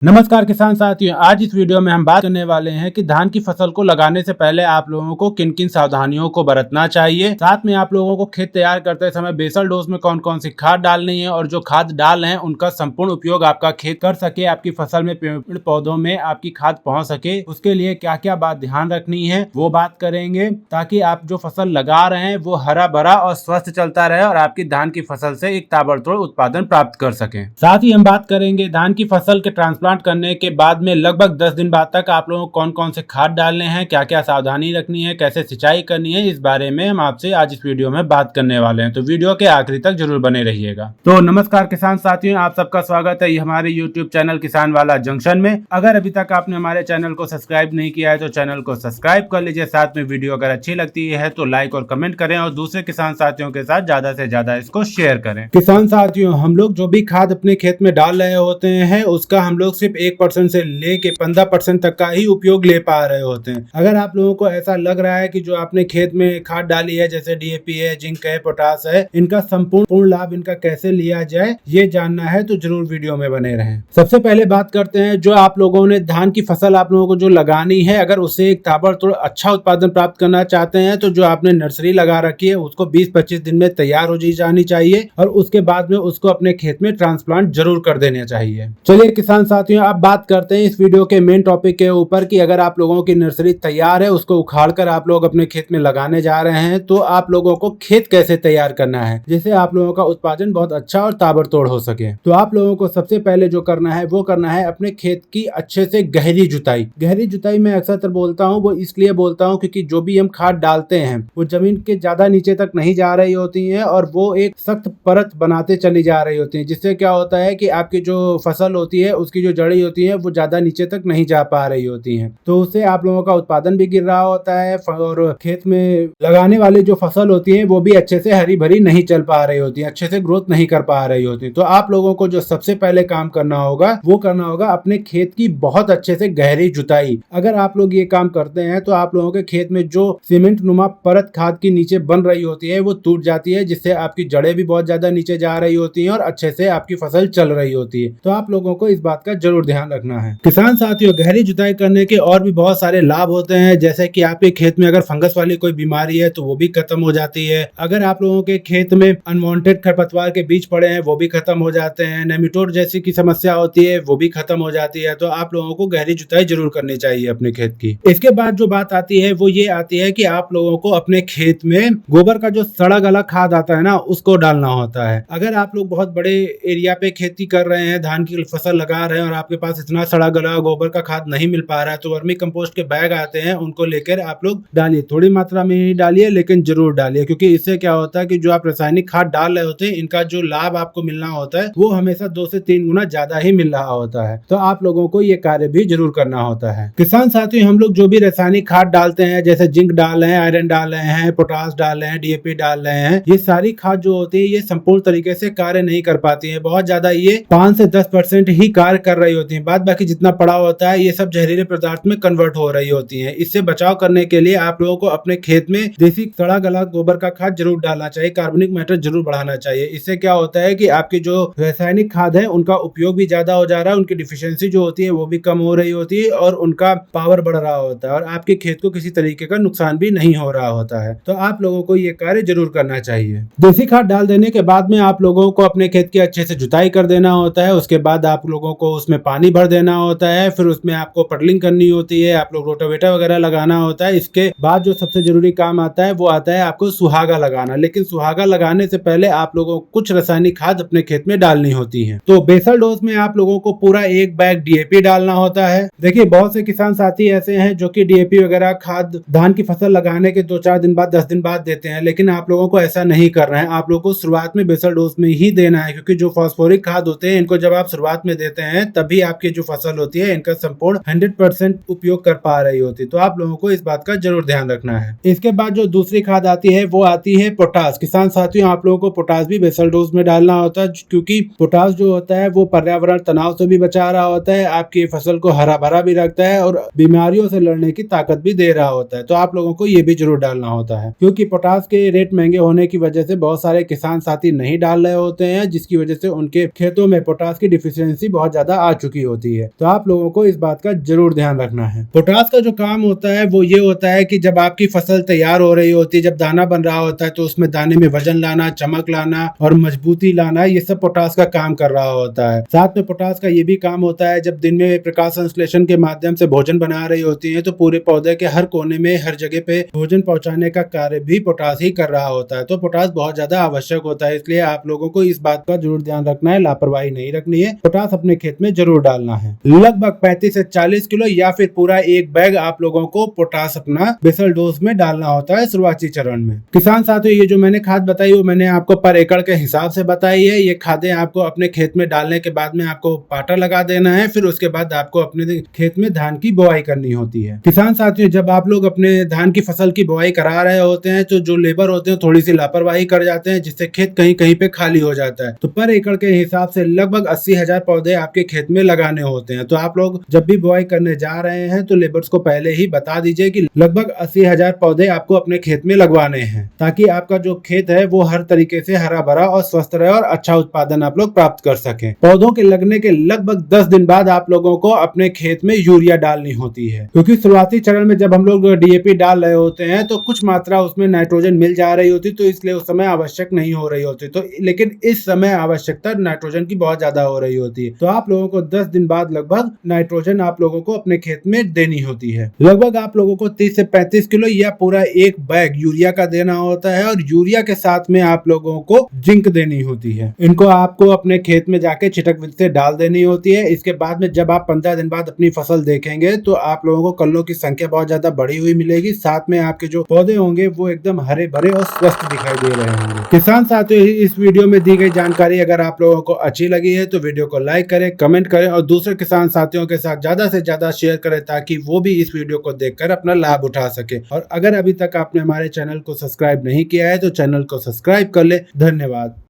नमस्कार किसान साथियों, आज इस वीडियो में हम बात करने वाले हैं कि धान की फसल को लगाने से पहले आप लोगों को किन किन सावधानियों को बरतना चाहिए। साथ में आप लोगों को खेत तैयार करते समय बेसल डोज में कौन कौन सी खाद डालनी है और जो खाद डाल रहे हैं उनका संपूर्ण उपयोग आपका खेत कर सके, आपकी फसल में पेड़ पौधों में आपकी खाद पहुंच सके, उसके लिए क्या क्या बात ध्यान रखनी है वो बात करेंगे, ताकि आप जो फसल लगा रहे हैं वो हरा भरा और स्वस्थ चलता रहे और आपकी धान की फसल से एक ताबड़तोड़ उत्पादन प्राप्त कर सके। साथ ही हम बात करेंगे धान की फसल के ट्रांसप्लांट करने के बाद में लगभग 10 दिन बाद तक आप लोगों को कौन कौन से खाद डालने हैं, क्या क्या सावधानी रखनी है, कैसे सिंचाई करनी है, इस बारे में हम आपसे आज इस वीडियो में बात करने वाले हैं। तो वीडियो के आखिरी तक जरूर बने रहिएगा। तो नमस्कार किसान साथियों, आप सबका स्वागत है हमारे यूट्यूब चैनल किसान वाला जंक्शन में। अगर अभी तक आपने हमारे चैनल को सब्सक्राइब नहीं किया है तो चैनल को सब्सक्राइब कर लीजिए। साथ में वीडियो अगर अच्छी लगती है तो लाइक और कमेंट करें और दूसरे किसान साथियों के साथ ज्यादा से ज्यादा इसको शेयर करें। किसान साथियों, हम लोग जो भी खाद अपने खेत में डाल रहे होते हैं उसका हम लोग सिर्फ 1% से लेके 15% तक का ही उपयोग ले पा रहे होते हैं। अगर आप लोगों को ऐसा लग रहा है कि जो आपने खेत में खाद डाली है जैसे डीएपी है, जिंक है, पोटास है, इनका संपूर्ण लाभ इनका कैसे लिया जाए ये जानना है तो जरूर वीडियो में बने रहें। सबसे पहले बात करते हैं, जो आप लोगों ने धान की फसल आप लोगों को जो लगानी है, अगर उससे एक ताबड़तोड़ अच्छा उत्पादन प्राप्त करना चाहते हैं तो जो आपने नर्सरी लगा रखी है उसको 20-25 दिन में तैयार हो जानी चाहिए और उसके बाद में उसको अपने खेत में ट्रांसप्लांट जरूर कर देना चाहिए। चलिए किसान साथियों, अब बात करते हैं इस वीडियो के मेन टॉपिक के ऊपर कि अगर आप लोगों की नर्सरी तैयार है, उसको उखाड़कर आप लोग अपने खेत में लगाने जा रहे हैं तो आप लोगों को खेत कैसे तैयार करना है जिससे आप लोगों का उत्पादन बहुत अच्छा और ताबड़तोड़ हो सके। तो आप लोगों को सबसे पहले जो करना है वो करना है अपने खेत की अच्छे से गहरी जुताई। गहरी जुताई मैं अक्सर बोलता हूँ, वो इसलिए बोलता हूँ क्योंकि जो भी हम खाद डालते हैं वो जमीन के ज्यादा नीचे तक नहीं जा रही होती है और वो एक सख्त परत बनाते चली जा रही होती है, जिससे क्या होता है कि आपकी जो फसल होती है उसकी जो जड़ी होती है वो ज्यादा नीचे तक नहीं जा पा रही होती हैं। तो उससे आप लोगों का उत्पादन भी गिर रहा होता है और खेत में लगाने वाली जो फसल होती है वो भी अच्छे से हरी भरी नहीं चल पा रही होती है, अच्छे से ग्रोथ नहीं कर पा रही होती। तो आप लोगों को जो सबसे पहले काम करना होगा वो करना होगा अपने खेत की बहुत अच्छे से गहरी जुताई। अगर आप लोग ये काम करते हैं तो आप लोगों के खेत में जो सीमेंट नुमा परत खाद की नीचे बन रही होती है वो टूट जाती है, जिससे आपकी जड़ें भी बहुत ज्यादा नीचे जा रही होती हैं और अच्छे से आपकी फसल चल रही होती है। तो आप लोगों को इस बात का जरूर ध्यान रखना है। किसान साथियों, गहरी जुताई करने के और भी बहुत सारे लाभ होते हैं, जैसे कि आपके खेत में अगर फंगस वाली कोई बीमारी है तो वो भी खत्म हो जाती है। अगर आप लोगों के खेत में अनवांटेड खरपतवार के बीज पड़े हैं वो भी खत्म हो जाते हैं। नेमेटोड जैसी की समस्या होती है वो भी खत्म हो जाती है। तो आप लोगों को गहरी जुताई जरूर करनी चाहिए अपने खेत की। इसके बाद जो बात आती है वो ये आती है कि आप लोगों को अपने खेत में गोबर का जो सड़ा गला खाद आता है ना उसको डालना होता है। अगर आप लोग बहुत बड़े एरिया पे खेती कर रहे हैं, धान की फसल लगा रहे हैं और आपके पास इतना सड़ा गला गोबर का खाद नहीं मिल पा रहा है तो वर्मी कंपोस्ट के बैग आते हैं, उनको लेकर आप लोग डालिए। थोड़ी मात्रा में ही डालिए लेकिन जरूर डालिए, क्योंकि इससे क्या होता है कि जो आप रासायनिक खाद डाल रहे होते हैं इनका जो लाभ आपको मिलना होता है वो हमेशा 2 से 3 गुना ज्यादा ही मिल रहा होता है। तो आप लोगों को ये कार्य भी जरूर करना होता है। किसान साथियों, हम लोग जो भी रासायनिक खाद डालते हैं जैसे जिंक डाल रहे हैं, आयरन डाल रहे हैं, पोटास डाल रहे हैं, डीएपी डाल रहे हैं, ये सारी खाद जो होती है ये संपूर्ण तरीके से कार्य नहीं कर पाती है। बहुत ज्यादा ये 5 से 10% ही कार्य कर रही होती है, बाद बाकी जितना पड़ा होता है ये सब जहरीले पदार्थ में कन्वर्ट हो रही होती हैं। इससे बचाव करने के लिए आप लोगों को अपने खेत में देसी सड़ा गला गोबर का खाद जरूर डालना चाहिए, कार्बनिक मैटर जरूर बढ़ाना चाहिए। इससे क्या होता है कि आपकी जो रासायनिक खाद है उनका उपयोग भी ज्यादा हो जा रहा है, उनकी डिफिशियंसी जो होती है वो भी कम हो रही होती है और उनका पावर बढ़ रहा होता है और आपके खेत को किसी तरीके का नुकसान भी नहीं हो रहा होता है। तो आप लोगों को ये कार्य जरूर करना चाहिए। देसी खाद डाल देने के बाद में आप लोगों को अपने खेत की अच्छे से जुताई कर देना होता है। उसके बाद आप लोगों को उसमें पानी भर देना होता है, फिर उसमें आपको पडलिंग करनी होती है, आप लोग रोटावेटर वगैरह लगाना होता है। इसके बाद जो सबसे जरूरी काम आता है वो आता है आपको सुहागा लगाना। लेकिन सुहागा लगाने से पहले आप लोगों को कुछ रासायनिक खाद अपने खेत में डालनी होती है। तो बेसल डोज में आप लोगों को पूरा 1 बैग डीएपी डालना होता है। देखिए, बहुत से किसान साथी ऐसे हैं जो कि डीएपी वगैरह खाद धान की फसल लगाने के 2-4 दिन बाद 10 दिन बाद देते हैं, लेकिन आप लोगों को ऐसा नहीं करना है। आप लोगों को शुरुआत में बेसल डोज में ही देना है, क्योंकि जो फास्फोरिक खाद होते हैं इनको जब आप शुरुआत में देते हैं तभी आपकी जो फसल होती है इनका संपूर्ण 100% उपयोग कर पा रही होती है। तो आप लोगों को इस बात का जरूर ध्यान रखना है। इसके बाद जो दूसरी खाद आती है वो आती है पोटास। किसान साथियों, आप लोगों को पोटास भी बेसल डोज में डालना होता है, क्योंकि पोटास जो होता है वो पर्यावरण तनाव से भी बचा रहा होता है, आपकी फसल को हरा भरा भी रखता है और बीमारियों से लड़ने की ताकत भी दे रहा होता है। तो आप लोगों को ये भी जरूर डालना होता है, क्योंकि पोटास के रेट महंगे होने की वजह से बहुत सारे किसान साथी नहीं डाल रहे होते हैं, जिसकी वजह से उनके खेतों में पोटास की डिफिशियंसी बहुत ज्यादा आ आ चुकी होती है। तो आप लोगों को इस बात का जरूर ध्यान रखना है। पोटास का जो काम होता है वो ये होता है कि जब आपकी फसल तैयार हो रही होती है, जब दाना बन रहा होता है, तो उसमें दाने में वजन लाना, चमक लाना और मजबूती लाना, ये सब पोटास का काम कर रहा होता है। साथ में पोटास का ये भी काम होता है जब दिन में प्रकाश संश्लेषण के माध्यम से भोजन बना रही होती है तो पूरे पौधे के हर कोने में, हर जगह पे भोजन पहुंचाने का कार्य भी पोटास ही कर रहा होता है। तो पोटास बहुत ज्यादा आवश्यक होता है, इसलिए आप लोगों को इस बात का जरूर ध्यान रखना है, लापरवाही नहीं रखनी है। पोटास अपने खेत में जरूर डालना है। लगभग 35 से 40 किलो या फिर पूरा एक बैग आप लोगों को पोटास अपना बेसल डोज में डालना होता है शुरुआती चरण में। किसान साथियों, ये जो मैंने खाद बताई वो मैंने आपको पर एकड़ के हिसाब से बताई है। ये खादें आपको अपने खेत में डालने के बाद में आपको पाटा लगा देना है, फिर उसके बाद आपको अपने खेत में धान की बुआई करनी होती है। किसान साथियों, जब आप लोग अपने धान की फसल की बुआई करा रहे होते हैं तो जो लेबर होते हैं थोड़ी सी लापरवाही कर जाते हैं, जिससे खेत कहीं कहीं पे खाली हो जाता है। तो पर एकड़ के हिसाब से लगभग 80,000 पौधे आपके खेत में लगाने होते हैं। तो आप लोग जब भी बुआई करने जा रहे हैं तो लेबर्स को पहले ही बता दीजिए कि लगभग 80,000 पौधे आपको अपने खेत में लगवाने हैं, ताकि आपका जो खेत है वो हर तरीके से हरा भरा और स्वस्थ रहे और अच्छा उत्पादन आप लोग प्राप्त कर सकें। पौधों के लगने के लगभग 10 दिन बाद आप लोगों को अपने खेत में यूरिया डालनी होती है, क्योंकि शुरुआती चरण में जब हम लोग डीएपी डाल रहे होते हैं तो कुछ मात्रा उसमें नाइट्रोजन मिल जा रही होती, तो इसलिए उस समय आवश्यक नहीं हो रही होती। तो लेकिन इस समय आवश्यकता नाइट्रोजन की बहुत ज्यादा हो रही होती है, तो आप लोगों को 10 दिन बाद लगभग नाइट्रोजन आप लोगों को अपने खेत में देनी होती है। लगभग आप लोगों को 30 से 35 किलो या पूरा एक बैग यूरिया का देना होता है, और यूरिया के साथ में आप लोगों को जिंक देनी होती है। इनको आपको अपने खेत में जाके छिटक विधि से डाल देनी होती है। इसके बाद में जब आप 15 दिन बाद अपनी फसल देखेंगे तो आप लोगों को कल्लों की संख्या बहुत ज्यादा बढ़ी हुई मिलेगी। साथ में आपके जो पौधे होंगे वो एकदम हरे भरे और स्वस्थ दिखाई दे रहे होंगे। किसान साथियों, इस वीडियो में दी गई जानकारी अगर आप लोगों को अच्छी लगी है तो वीडियो को लाइक करें, कमेंट करें और दूसरे किसान साथियों के साथ ज्यादा से ज्यादा शेयर करें, ताकि वो भी इस वीडियो को देखकर अपना लाभ उठा सके। और अगर अभी तक आपने हमारे चैनल को सब्सक्राइब नहीं किया है तो चैनल को सब्सक्राइब कर ले। धन्यवाद।